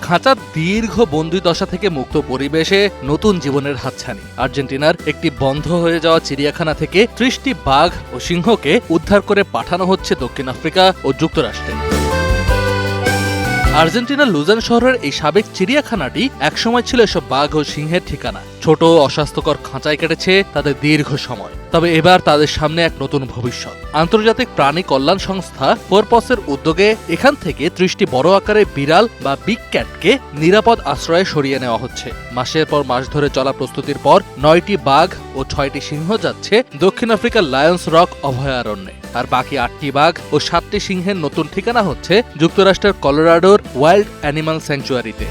খাঁচার দীর্ঘ বন্দি দশা থেকে মুক্ত পরিবেশে নতুন জীবনের হাতছানি। আর্জেন্টিনার একটি বন্ধ হয়ে যাওয়া চিড়িয়াখানা থেকে ৩০টি বাঘ ও সিংহকে উদ্ধার করে পাঠানো হচ্ছে দক্ষিণ আফ্রিকা ও যুক্তরাষ্ট্রে। আর্জেন্টিনার লুজান শহরের এই সাবেক চিড়িয়াখানাটি একসময় ছিল এসব বাঘ ও সিংহের ঠিকানা। ছোট অস্বাস্থ্যকর খাঁচায় কেটেছে তাদের দীর্ঘ সময়। তবে এবার তাদের সামনে এক নতুন ভবিষ্যৎ। আন্তর্জাতিক প্রাণী কল্যাণ সংস্থা ফোরপসের উদ্যোগে এখান থেকে ৩০টি বড় আকারের বিড়াল বা বিগ ক্যাটকে নিরাপদ আশ্রয়ে সরিয়ে নেওয়া হচ্ছে। মাসের পর মাস ধরে চলা প্রস্তুতির পর ৯টি বাঘ ও ৬টি সিংহ যাচ্ছে দক্ষিণ আফ্রিকার লায়ন্স রক অভয়ারণ্যে। আর বাকি ৮টি বাঘ ও ৭টি সিংহের নতুন ঠিকানা হচ্ছে যুক্তরাষ্ট্রের কলোরাডোর ওয়াইল্ড অ্যানিমাল স্যাংচুয়ারিতে।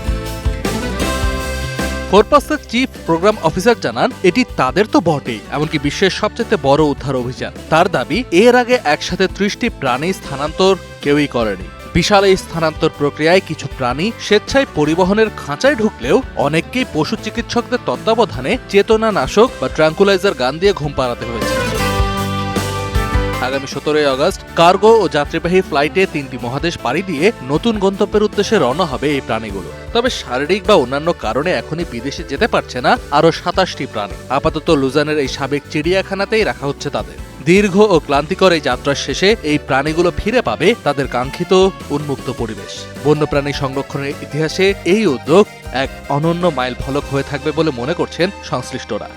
ফোরপসের চিফ প্রোগ্রাম অফিসার জানান, এটি তাদের তো বটেই, এমনকি বিশ্বের সবচেয়ে বড় উদ্ধার অভিযান। তার দাবি, এর আগে একসাথে ৩০টি প্রাণী স্থানান্তর কেউই করেনি। বিশাল এই স্থানান্তর প্রক্রিয়ায় কিছু প্রাণী স্বেচ্ছায় পরিবহনের খাঁচায় ঢুকলেও অনেককেই পশু চিকিৎসকদের তত্ত্বাবধানে চেতনানাশক বা ট্রাঙ্কুলাইজার গান দিয়ে ঘুম পাড়াতে হয়েছে। আগামী ১৭ আগস্ট কার্গো ও যাত্রীবাহী ফ্লাইটে ৩টি মহাদেশ পাড়ি দিয়ে নতুন গন্তব্যের উদ্দেশ্যে রওনা হবে এই প্রাণীগুলো। তবে শারীরিক বা অন্যান্য কারণে এখনই বিদেশে যেতে পারছে না আরও ২৭টি প্রাণী। আপাতত লুজানের এই সাবেক চিড়িয়াখানাতেই রাখা হচ্ছে তাদের। দীর্ঘ ও ক্লান্তিকর এই যাত্রার শেষে এই প্রাণীগুলো ফিরে পাবে তাদের কাঙ্ক্ষিত উন্মুক্ত পরিবেশ। বন্যপ্রাণী সংরক্ষণের ইতিহাসে এই উদ্যোগ এক অনন্য মাইল ফলক হয়ে থাকবে বলে মনে করছেন সংশ্লিষ্টরা।